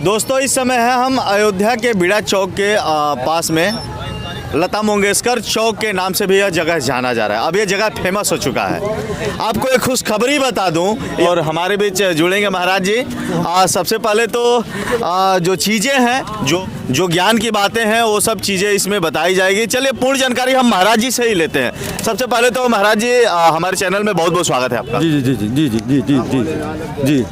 दोस्तों इस समय है हम अयोध्या के बीड़ा चौक के पास में लता मंगेशकर चौक के नाम से भी यह जगह जाना जा रहा है। अब यह जगह फेमस हो चुका है। आपको एक खुशखबरी बता दूं और हमारे बीच जुड़ेंगे महाराज जी। सबसे पहले तो जो चीज़ें हैं जो ज्ञान की बातें हैं वो सब चीज़ें इसमें बताई जाएगी। चलिए पूर्ण जानकारी हम महाराज जी से ही लेते हैं। सबसे पहले तो महाराज जी हमारे चैनल में बहुत बहुत स्वागत है आपका। जी जी जी जी जी जी जी जी जी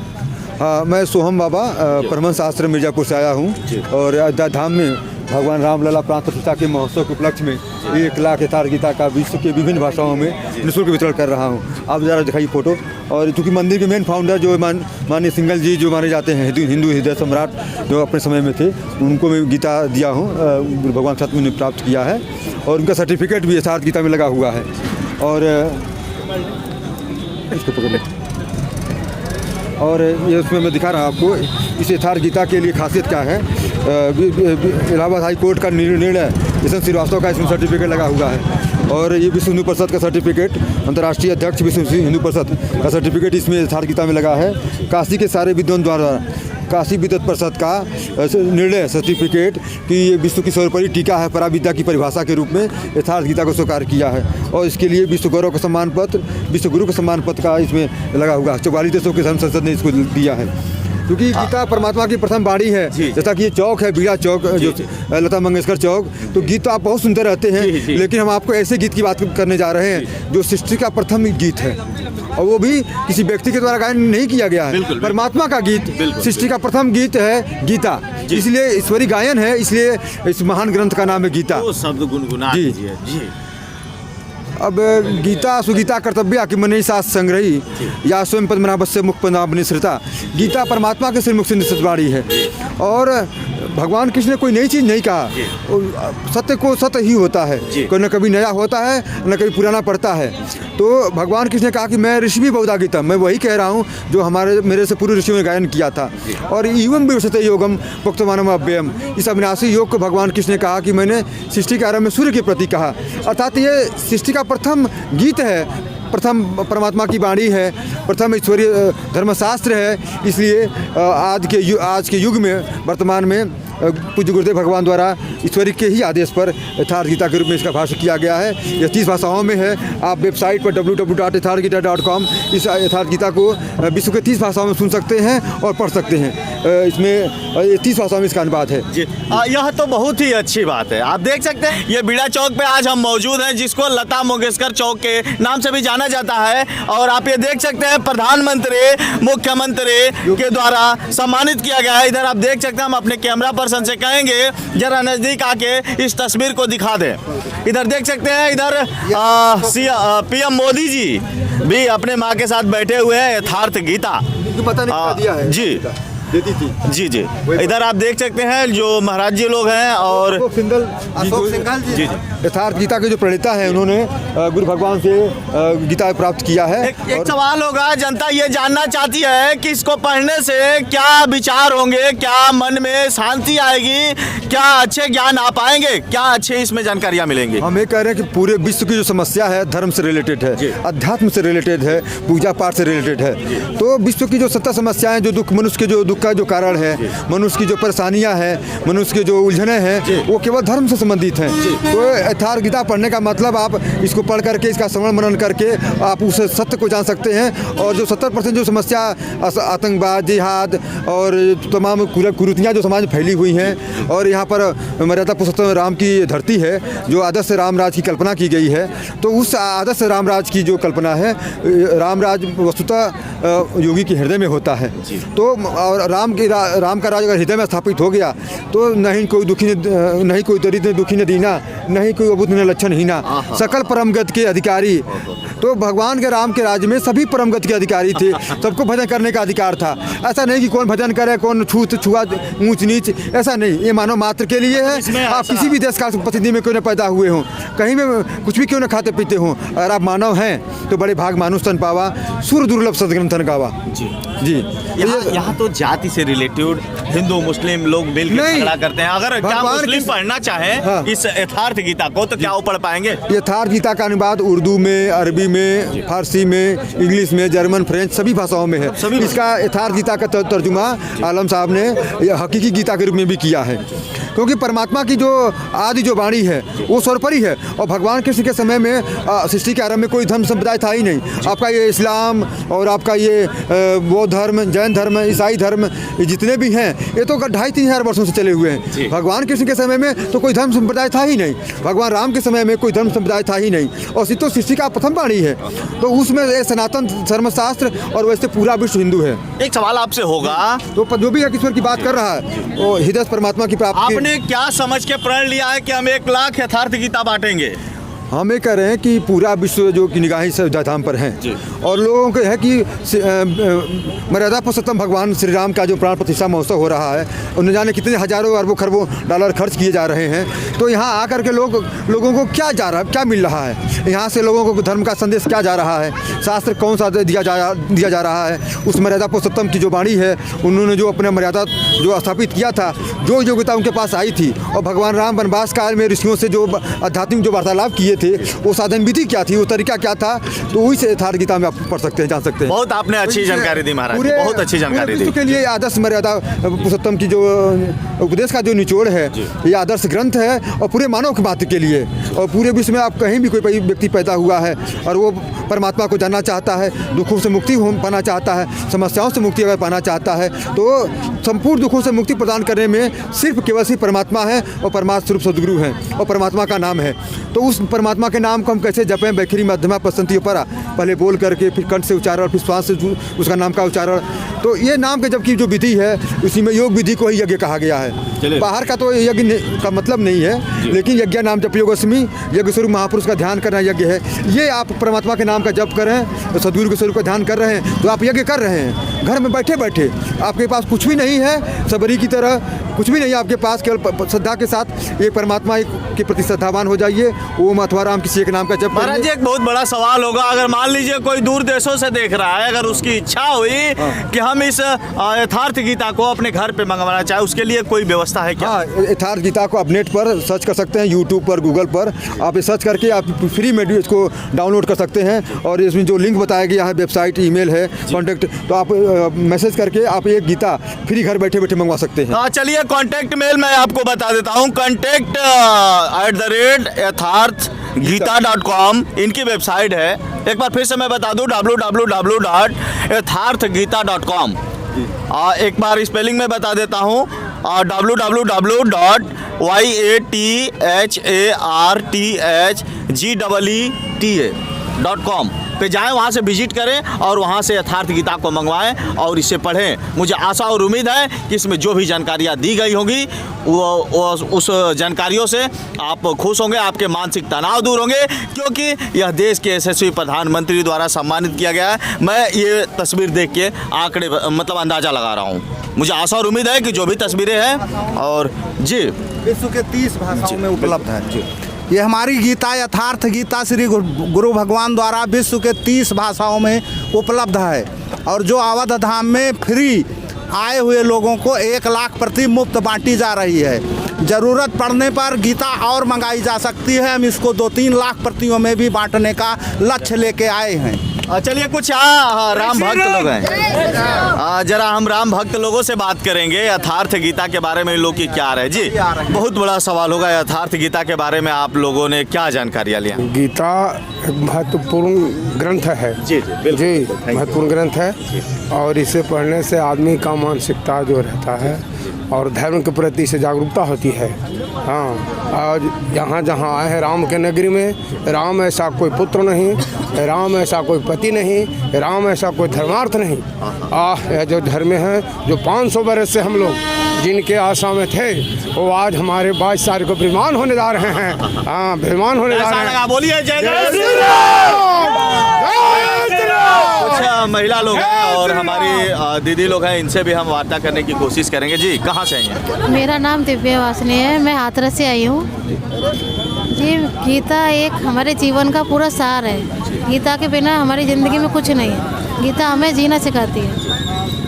हाँ, मैं सोहम बाबा परमहंस आश्रम मिर्ज़ापुर से आया हूँ और अयोध्या धाम में भगवान रामलला प्राण प्रतिष्ठा के महोत्सव के उपलक्ष्य में 1 लाख यथार्थ गीता का विश्व के विभिन्न भाषाओं में निःशुल्क वितरण कर रहा हूँ। आप ज़रा दिखाइए फोटो। और चूँकि मंदिर के मेन फाउंडर जो माननीय सिंघल जी जो माने जाते हैं हिंदू हृदय सम्राट जो अपने समय में थे, उनको मैं गीता दिया हूँ, भगवान सतमुनि ने प्राप्त किया है और उनका सर्टिफिकेट भी यथार्थ गीता में लगा हुआ है। और इसको पकड़ और ये उसमें मैं दिखा रहा हूँ आपको इस यथार्थ गीता के लिए खासियत क्या है। इलाहाबाद हाई कोर्ट का निर्णय यशवंत श्रीवास्तव का इसमें सर्टिफिकेट लगा हुआ है और ये विश्व हिंदू परिषद का सर्टिफिकेट, अंतर्राष्ट्रीय अध्यक्ष विश्व हिंदू परिषद का सर्टिफिकेट इसमें यथार्थ गीता में लगा है। काशी के सारे विद्वान द्वारा काशी विद्वत परिषद का निर्णय सर्टिफिकेट कि ये विश्व की सर्वोपरि टीका है पराविद्या की परिभाषा के रूप में यथार्थ गीता को स्वीकार किया है और इसके लिए विश्व गौरव का सम्मान पत्र, विश्व गुरु का सम्मान पत्र का इसमें लगा हुआ है। 44 देशों के धर्म संसद ने इसको दिया है क्योंकि गीता परमात्मा की प्रथम वाणी है। जैसा कि ये चौक है बीड़ा चौक जो लता मंगेशकर चौक, तो गीत तो आप बहुत सुंदर रहते हैं लेकिन हम आपको ऐसे गीत की बात करने जा रहे हैं जो सृष्टि का प्रथम गीत है और वो भी किसी व्यक्ति के द्वारा गायन नहीं किया गया है। परमात्मा का गीत, सृष्टि का प्रथम गीत है गीता, इसलिए ईश्वरी गायन है, इसलिए इस महान ग्रंथ का नाम है गीता। शब्द गुनगुना दीजिए जी। अब गीता सुगीता कर्तव्य कि मनी साथ संग्रही या स्वयं पद्मनाभस्य मुख पद्मनाभ निसृता। गीता परमात्मा के श्रीमुख से निश्चित वाणी है और भगवान कृष्ण ने कोई नई चीज़ नहीं कहा। सत्य को सत्य ही होता है, कोई न कभी नया होता है न कभी पुराना पड़ता है। तो भगवान कृष्ण ने कहा कि मैं ऋषि भी बहुधा गीता, मैं वही कह रहा हूँ जो मेरे से पूर्व ऋषियों ने गायन किया था। और एवं विवशते योगम प्रोक्तमानम अव्ययम, इस अविनाशी योग को भगवान कृष्ण ने कहा कि मैंने सृष्टि के आरंभ में सूर्य के प्रति कहा, अर्थात ये सृष्टि का प्रथम गीत है, प्रथम परमात्मा की वाणी है, प्रथम ईश्वरीय धर्मशास्त्र है। इसलिए आज के युग में वर्तमान में पूज्य गुरुदेव भगवान द्वारा ईश्वरी के ही आदेश पर यथार्थ गीता के रूप में इसका भाषण किया गया है। यह 30 भाषाओं में है। आप वेबसाइट पर www.yatharthgita.com इस यथार्थ गीता को विश्व के 30 भाषाओं में सुन सकते हैं और पढ़ सकते हैं। इसमें 30 भाषाओं में इसका अनुवाद है जी। यह तो बहुत ही अच्छी बात है। आप देख सकते हैं ये बीड़ा चौक पे आज हम मौजूद हैं जिसको लता मंगेशकर चौक के नाम से भी जाना जाता है और आप ये देख सकते हैं प्रधानमंत्री मुख्यमंत्री के द्वारा सम्मानित किया गया है। इधर आप देख सकते हैं, हम अपने कैमरा पर्सन से कहेंगे जरा नजदीक आके इस तस्वीर को दिखा दें। इधर देख सकते हैं, इधर पीएम मोदी जी भी अपने माँ के साथ बैठे हुए हैं। यथार्थ गीता पता नहीं दिया है जी देती थी जी जी। इधर आप देख सकते हैं जो महाराज जी लोग हैं और अशोक सिंघल जी यथार्थ गीता के जो प्रणेता हैं, उन्होंने गुरु भगवान से गीता प्राप्त किया है। एक सवाल होगा, जनता ये जानना चाहती है कि इसको पढ़ने से क्या विचार होंगे, क्या मन में शांति आएगी, क्या अच्छे ज्ञान आ पाएंगे, क्या अच्छे इसमें जानकारियाँ मिलेंगी? हम ये कह रहे हैं कि पूरे विश्व की जो समस्या है धर्म से रिलेटेड है, अध्यात्म से रिलेटेड है, पूजा पाठ से रिलेटेड है। तो विश्व की जो 70 समस्याएं, जो दुख, मनुष्य के जो दुख का जो कारण है, मनुष्य की जो परेशानियां हैं, मनुष्य की जो उलझने हैं, वो केवल धर्म से संबंधित हैं। तो यथार्थ गीता पढ़ने का मतलब आप इसको पढ़ करके, इसका श्रवण मनन करके आप उस सत्य को जान सकते हैं। और जो 70% जो समस्या आतंकवाद, जिहाद और तमाम कुरीतियाँ जो समाज में फैली हुई हैं, और यहाँ पर मर्यादा पुरुषोत्तम राम की धरती है जो आदर्श राम राज की कल्पना की गई है। तो उस आदर्श राम राज की जो कल्पना है, राम राज वस्तुतः योगी के हृदय में होता है। तो और राम का राज अगर हृदय में स्थापित हो गया तो नहीं कोई दुखी, नहीं कोई दरिद्र दुखी न दीना, नहीं कोई अबुद्ध न लक्षण हीना, सकल परम गति के अधिकारी। तो भगवान के राम के राज्य में सभी परम गति के अधिकारी थे, सबको भजन करने का अधिकार था। ऐसा नहीं कि कौन भजन करे, कौन छुआ ऊंच नीच, ऐसा नहीं। ये मानव मात्र के लिए है। आप किसी भी देश का प्रतिनिधि में क्यों न पैदा हुए हों, कहीं में कुछ भी क्यों न खाते पीते हों, अगर आप मानव हैं तो बड़े भाग मानुष तन पावा, सूर दुर्लभ सदग्रंथन गावा। जी जी। यहाँ तो जात जाति से रिलेटेड हिंदू मुस्लिम लोग मिल के नहीं। झगड़ा करते हैं, अगर क्या भगवान मुस्लिम किस- पढ़ना चाहे हाँ। इस यथार्थ गीता को तो क्या वो पढ़ पाएंगे? यथार्थ गीता का अनुवाद उर्दू में, अरबी में, फारसी में, इंग्लिश में, जर्मन, फ्रेंच सभी भाषाओं में है। सभी इसका यथार्थ गीता का तर्जुमा आलम साहब ने हकीकी गीता के रूप में भी किया है, क्योंकि परमात्मा की जो आदि जो वाणी है वो सर्वोपरि है। और भगवान कृष्ण के समय में सृष्टि के आरंभ में कोई धर्म संप्रदाय था ही नहीं। आपका ये इस्लाम और आपका ये बौद्ध धर्म, जैन धर्म, ईसाई धर्म, ये जितने भी हैं ये तो 2,500-3 हज़ार वर्षों से चले हुए हैं। भगवान कृष्ण के समय में तो कोई धर्म संप्रदाय था ही नहीं। भगवान राम के समय में कोई धर्म संप्रदाय था ही नहीं। और तो सृष्टि का प्रथम वाणी है, तो उसमें ये सनातन धर्मशास्त्र और वैसे पूरा विश्व हिंदू है। एक सवाल आपसे होगा, तो जो भी ईश्वर की बात कर रहा है वो हृदय परमात्मा की प्राप्ति। आपने क्या समझ के प्रण लिया है कि हम 1 लाख यथार्थ गीता बांटेंगे? हम ये कह रहे हैं कि पूरा विश्व जो की निगाहें से अयोध्या धाम पर हैं, और लोगों को है कि मर्यादा पुरुषोत्तम भगवान श्री राम का जो प्राण प्रतिष्ठा महोत्सव हो रहा है, और न जाने कितने हजारों अरबों खरबों डॉलर खर्च किए जा रहे हैं, तो यहाँ आकर के लोगों को क्या मिल रहा है, यहाँ से लोगों को धर्म का संदेश क्या जा रहा है, शास्त्र कौन सा दिया जा रहा है। उस मर्यादा पुरुषोत्तम की जो वाणी है, उन्होंने जो अपने मर्यादा जो स्थापित किया था, जो योग्यता उनके पास आई थी, और भगवान राम वनवास काल में ऋषियों से जो आध्यात्मिक जो वार्तालाप किए थे, वो साधन विधि क्या थी, वो तरीका क्या था, तो वही से यथार्थ गीता में आप पढ़ सकते हैं, जान सकते हैं। बहुत आपने अच्छी जानकारी दी महाराज, बहुत अच्छी जानकारी दी। के लिए आदर्श मर्यादा पुरुषोत्तम की जो उपदेश का जो निचोड़ है, ये आदर्श ग्रंथ है और पूरे मानव के मात्र के लिए। और पूरे विश्व में आप कहीं भी कोई व्यक्ति पैदा हुआ है और वो परमात्मा को जानना चाहता है, दुखों से मुक्ति पाना चाहता है, समस्याओं से मुक्ति अगर पाना चाहता है, तो संपूर्ण दुखों से मुक्ति प्रदान करने में केवल सिर्फ परमात्मा है, और परमात्मा स्वरूप सद्गुरु है, और परमात्मा का नाम है। तो उस परमात्मा के नाम को हम कैसे जपें, बैखरी मध्यमा पसंती परा, पहले बोल करके फिर कंठ से उच्चारण, फिर श्वास से उसका नाम का उच्चारण। तो ये नाम के जबकि जो विधि है, उसी में योग विधि को ही यज्ञ कहा गया है। बाहर का तो यज्ञ का मतलब नहीं है, लेकिन यज्ञ नाम जप योगस्मि, यज्ञ स्वरूप महापुरुष का ध्यान करना यज्ञ है। ये आप परमात्मा के नाम का जप कर रहे हैं, सद्गुरु के स्वरूप का ध्यान कर रहे हैं, तो आप यज्ञ कर रहे हैं। घर में बैठे बैठे आपके पास कुछ भी नहीं है, सबरी की तरह कुछ भी नहीं है आपके पास, केवल श्रद्धा के साथ एक परमात्मा के प्रति श्रद्धावान हो जाइए। ओम अथवा राम किसी एक नाम का जप महाराज जी, एक बहुत बड़ा सवाल होगा, अगर मान लीजिए कोई दूर देशों से देख रहा है, अगर उसकी इच्छा हुई कि हम इस यथार्थ गीता को अपने घर पे मंगवाना चाहे, उसके लिए कोई व्यवस्था है क्या? हाँ, यथार्थ गीता को आप नेट पर सर्च कर सकते हैं, यूट्यूब पर, गूगल पर आप सर्च करके आप फ्री में इसको डाउनलोड कर सकते हैं। और इसमें जो लिंक बताया गया है, वेबसाइट, ईमेल है, कॉन्टैक्ट, तो आप मैसेज करके आप एक गीता फ्री घर बैठे बैठे मंगवा सकते हैं। चलिए कॉन्टैक्ट मेल मैं आपको बता देता हूँ, contact @yatharthgeeta.com इनकी वेबसाइट है। एक बार फिर से मैं बता दूं, www.yatharthgeeta.com। एक बार स्पेलिंग में बता देता हूँ, www.yatharthgeeta.com पे जाएं, वहाँ से विजिट करें और वहाँ से यथार्थ गीता को मंगवाएं और इसे पढ़ें। मुझे आशा और उम्मीद है कि इसमें जो भी जानकारियाँ दी गई होंगी वो उस जानकारियों से आप खुश होंगे, आपके मानसिक तनाव दूर होंगे, क्योंकि यह देश के यशस्वी प्रधानमंत्री द्वारा सम्मानित किया गया है। मैं ये तस्वीर देख के आंकड़े मतलब अंदाज़ा लगा रहा हूँ। मुझे आशा और उम्मीद है कि जो भी तस्वीरें हैं, और जी विश्व के 30 भाषाओं में उपलब्ध है। ये हमारी गीता यथार्थ गीता श्री गुरु भगवान द्वारा विश्व के 30 भाषाओं में उपलब्ध है, और जो अवध धाम में फ्री आए हुए लोगों को 1 लाख प्रति मुफ्त बांटी जा रही है। ज़रूरत पड़ने पर गीता और मंगाई जा सकती है। हम इसको 2-3 लाख प्रतियों में भी बांटने का लक्ष्य लेके आए हैं। चलिए कुछ राम भक्त लोग हैं, जरा हम राम भक्त लोगों से बात करेंगे यथार्थ गीता के बारे में, लोग की क्या राय। जी, बहुत बड़ा सवाल होगा, यथार्थ गीता के बारे में आप लोगों ने क्या जानकारियाँ लिया? गीता एक महत्वपूर्ण ग्रंथ है। जी महत्वपूर्ण ग्रंथ है, और इसे पढ़ने से आदमी का मानसिकता जो रहता है और धर्म के प्रति से जागरूकता होती है। हाँ, आज यहाँ जहाँ आए हैं राम के नगरी में, राम ऐसा कोई पुत्र नहीं, राम ऐसा कोई पति नहीं, राम ऐसा कोई धर्मार्थ नहीं। यह जो धर्म है, जो 500 बरस से हम लोग जिनके आशा में थे, वो आज हमारे 22 तारीख को विमान होने जा रहे हैं। हाँ, विमान होने जा रहे हैं। बोलिए जय जय श्री कुछ महिला लोग हैं और हमारी दीदी लोग हैं, इनसे भी हम वार्ता करने की कोशिश करेंगे। जी, कहाँ से आई हैं? मेरा नाम दिव्या वासनी है, मैं हाथरस से आई हूँ। जी, गीता एक हमारे जीवन का पूरा सार है। गीता के बिना हमारी ज़िंदगी में कुछ नहीं है। गीता हमें जीना सिखाती है।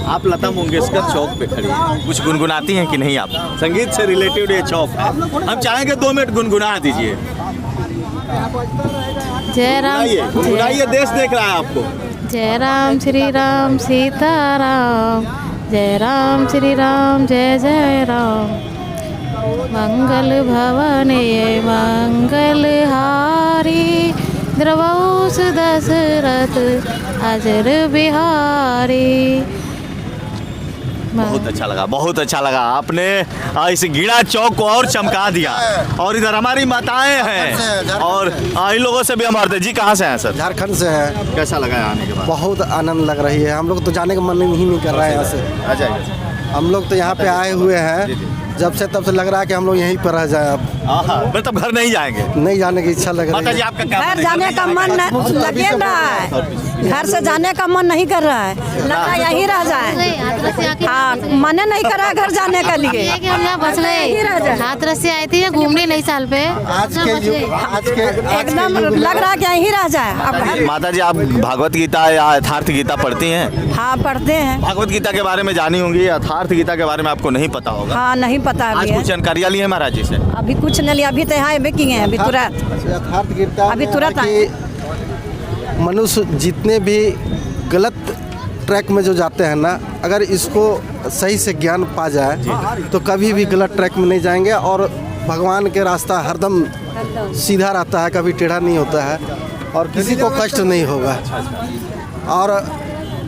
आप लता मंगेशकर चौक पे खड़ी हैं, कुछ गुनगुनाती हैं कि नहीं? आप संगीत से रिलेटेड ये चौक है, हम चाहेंगे 2 मिनट गुनगुना दीजिए। जय राम गुनगुनाइए, देश देख रहा है आपको। जय राम श्री राम सीताराम, जय राम श्री राम जय जय राम, मंगल भवने मंगल हारी, द्रवौस दशरथ अजर बिहारी। बहुत अच्छा लगा, बहुत अच्छा लगा। आपने इस गीड़ा चौक को और चमका दिया। और इधर हमारी माताएं हैं और इन लोगों से भी हम आते। जी कहाँ से हैं सर? झारखंड से है। कैसा लगा यहाँ आने के बाद? बहुत आनंद लग रही है, हम लोग तो जाने का मन ही नहीं कर रहा है यहाँ से। आ जाइए। हम लोग तो यहाँ पे आए हुए हैं, जब से तब से लग रहा है कि हम लोग यहीं पर रह जाए। अब मतलब घर नहीं जाएंगे? नहीं जाने की इच्छा लग माता रही जी है। आपका क्या? घर जाने का मन लगे रहा है, घर से जाने का मन नहीं कर रहा है, लग रहा है यहीं रह जाए। हाँ, मन नहीं कर रहा है घर जाने के लिए कि हम यहाँ बस गए, हाथरस से आई थी, घूमने नई साल पे आज के एकदम लग रहा है कि यहीं रह जाए। अब माता जी आप भागवत गीता या यथार्थ गीता पढ़ती हैं? हाँ पढ़ते हैं। भागवत गीता के बारे में जानी होंगी, यथार्थ गीता के बारे में आपको नहीं पता होगा। हाँ नहीं पता आज अभी कुछ जानकारियाँ ली है महाराज जी से? अभी कुछ नहीं लिया, अभी तो यहाँ अभी किए हैं, अभी तुरंत यथार्थ गिरता अभी तुरंत कि मनुष्य जितने भी गलत ट्रैक में जो जाते हैं ना, अगर इसको सही से ज्ञान पा जाए तो कभी भी गलत ट्रैक में नहीं जाएंगे और भगवान के रास्ता हरदम सीधा रहता है, कभी टेढ़ा नहीं होता है और किसी को कष्ट नहीं होगा। और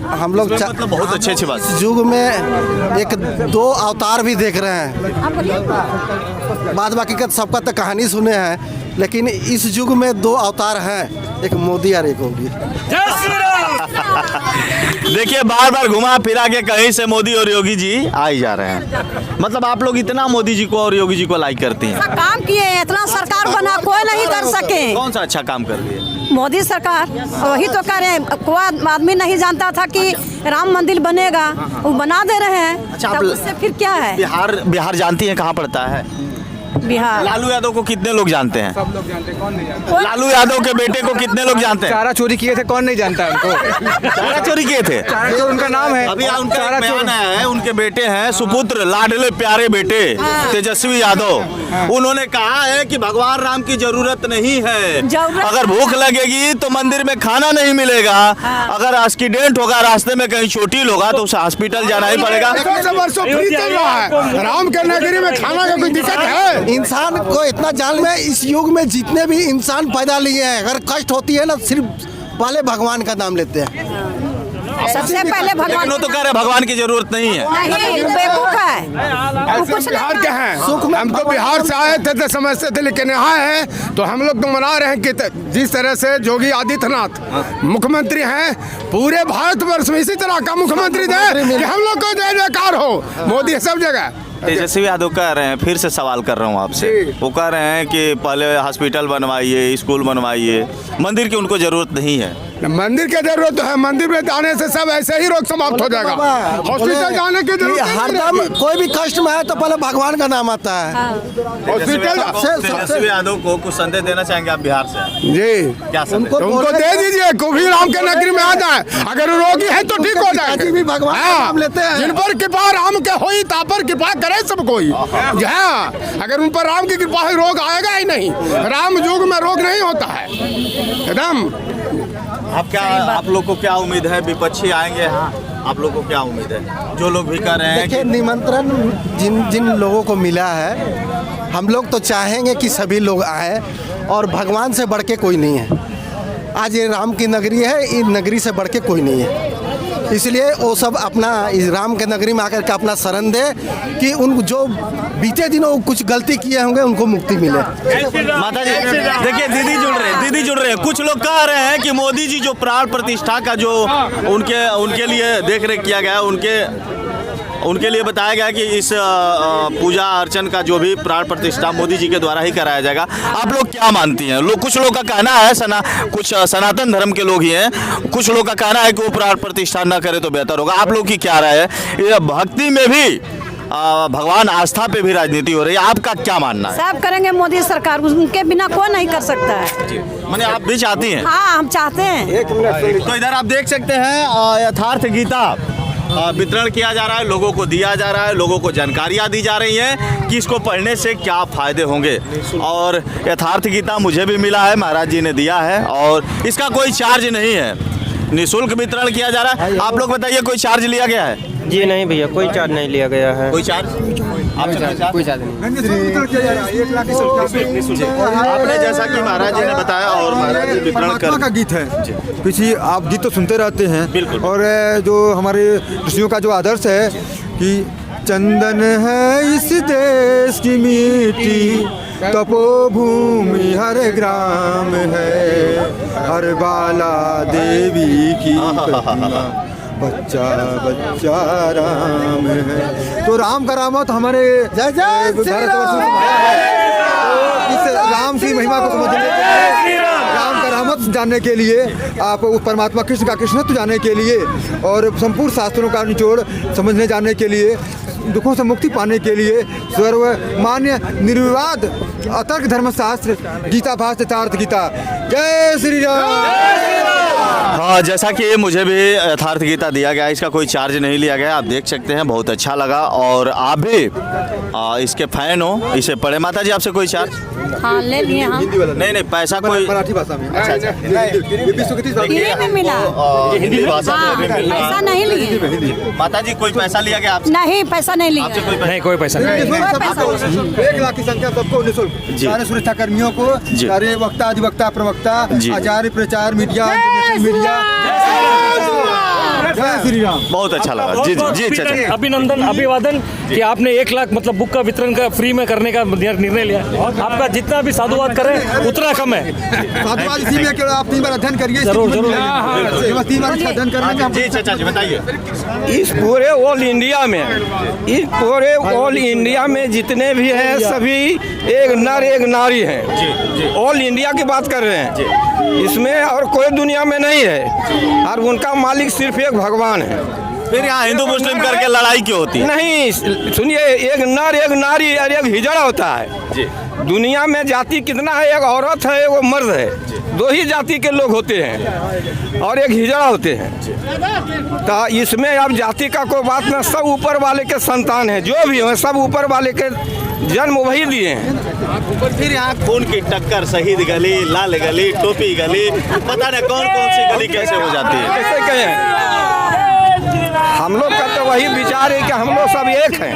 हम लोग मतलब बहुत अच्छी बात। इस युग में 1-2 अवतार भी देख रहे हैं। बाद बाकी का सबका तो कहानी सुने हैं, लेकिन इस युग में 2 अवतार हैं, एक मोदी और एक योगी। देखिए बार बार घुमा फिरा के कहीं से मोदी और योगी जी आ ही जा रहे हैं। मतलब आप लोग इतना मोदी जी को और योगी जी को लाइक करती हैं? काम किए, इतना सरकार बना कोई नहीं कर सके। कौन सा अच्छा काम कर दिए? मोदी सरकार वही तो करे। कोई आदमी नहीं जानता था कि राम मंदिर बनेगा, वो बना दे रहे हैं। अच्छा, तब उससे फिर क्या है? बिहार जानती हैं कहाँ पड़ता है? बिहार। लालू यादव को कितने लोग जानते हैं? सब लोग जानते हैं। कौन नहीं जानता? लालू यादव के बेटे को कितने लोग जानते हैं? चारा चोरी किए थे, कौन नहीं जानता है उनको? चारा चोरी किए थे, चारा चोर उनका नाम है। अभी उनका एक बयान आया है, उनके बेटे हैं सुपुत्र लाडले प्यारे बेटे तेजस्वी यादव, उन्होंने कहा है कि भगवान राम की जरूरत नहीं है। अगर भूख लगेगी तो मंदिर में खाना नहीं मिलेगा, अगर एक्सीडेंट होगा रास्ते में कहीं चोटिल होगा तो उसे हॉस्पिटल जाना ही पड़ेगा। वर्षों फ्री चल रहा है, राम के नगरी में खाना का कोई दिक्कत है? इंसान को इतना जान में, इस युग में जितने भी इंसान पैदा लिए हैं, अगर कष्ट होती है ना, सिर्फ पहले भगवान का नाम लेते हैं। सबसे पहले लेकिन भगवान। वो तो कह रहे भगवान की जरूरत नहीं है। नहीं, बेवकूफ है। ऐसे हम बिहार के हैं, हम तो बिहार से आए थे तो समझते थे, लेकिन यहाँ हैं तो हम लोग तो मना रहे हैं कि जिस तरह से योगी आदित्यनाथ मुख्यमंत्री हैं, पूरे भारतवर्ष में इसी तरह का मुख्यमंत्री दे कि हम लोग को जय जयकार हो। मोदी सब जगह। तेजस्वी यादव कह रहे हैं, फिर से सवाल कर रहा हूँ आपसे, वो कह रहे हैं कि पहले हॉस्पिटल बनवाइए, स्कूल बनवाइए, मंदिर की उनको जरूरत नहीं है। मंदिर की जरूरत है, मंदिर में जाने से सब ऐसे ही रोग समाप्त हो जाएगा। हॉस्पिटल जाने की जरूरत हरदम कोई भी कष्ट में है तो पहले भगवान का नाम आता है। हॉस्पिटल तेजस्वी यादव को कुछ संदेश देना चाहेंगे आप बिहार से? जी, क्या संदेश? उनको दे दीजिए, कोई राम के नगरी में आ जाए, अगर रोगी है तो ठीक हो जाए। भी भगवान का नाम लेते हैं। जिन पर कृपा राम के होई तापर कृपा करे सब कोई। हाँ, अगर उन पर राम की कृपा है रोग आएगा ही नहीं। राम युग में रोग नहीं होता है एकदम। आप लोग को क्या उम्मीद है? विपक्षी आएंगे, आप लोग को क्या उम्मीद है? जो लोग भी कर रहे हैं देखिए, निमंत्रण जिन लोगों को मिला है, हम लोग तो चाहेंगे कि सभी लोग आए, और भगवान से बढ़ के कोई नहीं है। आज ये राम की नगरी है, इस नगरी से बढ़ के कोई नहीं है। इसलिए वो सब अपना इस राम के नगरी में आकर के अपना शरण दे कि उन जो बीते दिनों कुछ गलती किए होंगे उनको मुक्ति मिले। माता जी देखिए, दीदी जुड़ रहे हैं। कुछ लोग कह रहे हैं कि मोदी जी जो प्राण प्रतिष्ठा का जो उनके लिए देख रेख किया गया, उनके लिए बताया गया कि इस पूजा अर्चन का जो भी प्राण प्रतिष्ठा मोदी जी के द्वारा ही कराया जाएगा। आप लोग क्या मानती हैं? कुछ लोग का कहना है, कुछ सनातन धर्म के लोग ही हैं, कुछ लोग का कहना है कि वो प्राण प्रतिष्ठा न करे तो बेहतर होगा। आप लोग की क्या राय है? ये भक्ति में भी भगवान आस्था पे भी राजनीति हो रही है, आपका क्या मानना है? सब करेंगे मोदी सरकार, उनके बिना कोई नहीं कर सकता है। माने आप भी चाहती हैं? हाँ, हम चाहते हैं। तो इधर आप देख सकते हैं यथार्थ गीता वितरण किया जा रहा है, लोगों को दिया जा रहा है, लोगों को जानकारियाँ दी जा रही हैं कि इसको पढ़ने से क्या फ़ायदे होंगे। और यथार्थ गीता मुझे भी मिला है, महाराज जी ने दिया है और इसका कोई चार्ज नहीं है, निःशुल्क वितरण किया जा रहा है। आप लोग बताइए, कोई चार्ज लिया गया है? जी नहीं भैया, कोई चार्ज नहीं लिया गया है। कोई चार्ज? कोई चार्ज नहीं। आपने जैसा कि महाराज जी ने बताया और महाराज जी वितरण परमात्मा का गीत है। किसी आप गीत तो सुनते रहते हैं। बिल्कुल। और जो हमारे ऋषियों का जो आदर्श है कि चंदन है इस देश की मिट्टी, तपोभूमि हर ग्राम है, हर बाला देवी की प्रतिमा, बच्चा बच्चा राम है। तो राम का रामत हमारे भारतवर्ष में समाया है। तो इस राम की महिमा को समझने के लिए, राम का रामत जानने के लिए, आप उस परमात्मा कृष्ण का कृष्णत्व जानने के लिए और संपूर्ण शास्त्रों का निचोड़ समझने जानने के लिए, दुखों से मुक्ति पाने के लिए सर्वमान्य निर्विवाद अतर्क धर्मशास्त्र गीता भाष्य यथार्थ गीता। जय श्री राम। हाँ, जैसा कि मुझे भी यथार्थ गीता दिया गया, इसका कोई चार्ज नहीं लिया गया। आप देख सकते हैं, बहुत अच्छा लगा और आप भी इसके फैन हो, इसे पढ़े। माता जी, आपसे कोई चार्ज? हाँ, ले लिए हम। नहीं, पैसा कोई मराठी भाषा में। अच्छा। हिंदी में मिला। हिंदी भाषा में पैसा नहीं लिए। माता जी, कोई पैसा लिया गया आपसे? नहीं, पैसा नहीं लिया। नहीं, कोई पैसा नहीं। 1 लाख की संख्या सबको निःशुल्क, सारे सुरक्षा कर्मियों को, सारे वक्ता अधिवक्ता प्रवक्ता, आचार्य प्रचार मीडिया जय श्री राम। बहुत अच्छा लगा। जी जी जी। अच्छा, अभिनंदन, अभिवादन कि आपने 1 लाख मतलब बुक का वितरण का फ्री में करने का निर्णय लिया। आपका जितना भी साधुवाद करें उतना कम है। साधुवाद इसी में केवल आप 3 बार अध्ययन करिए। जरूर। 3 बार इसका अध्ययन करने जी चाचा जी बताइए। इस पूरे ऑल इंडिया में जितने भी हैं सभी एक नर एक नारी हैं। ऑल इंडिया की बात कर रहे हैं इसमें, और कोई दुनिया में नहीं है, और उनका मालिक सिर्फ एक भगवान है। फिर यहाँ हिंदू मुस्लिम करके लड़ाई क्यों होती है? नहीं, सुनिए, एक नर एक नारी और एक हिजड़ा होता है। दुनिया में जाति कितना है? एक औरत है, एक मर्द है, 2 ही जाति के लोग होते हैं और एक हिजड़ा होते हैं। तो इसमें अब जाति का कोई बात ना, सब ऊपर वाले के संतान है, जो भी हो सब ऊपर वाले के जन्म वही दिए हैं। फिर यहाँ खून की टक्कर, शहीद गली, लाल गली, टोपी गली, पता नहीं कौन कौन सी गली कैसे हो जाती है। कैसे कहें? हम लोग का तो वही विचार है कि हम लोग सब एक हैं।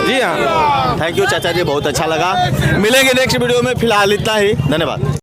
जी हाँ। थैंक यू चाचा जी, बहुत अच्छा लगा। मिलेंगे नेक्स्ट वीडियो में, फिलहाल इतना ही, धन्यवाद।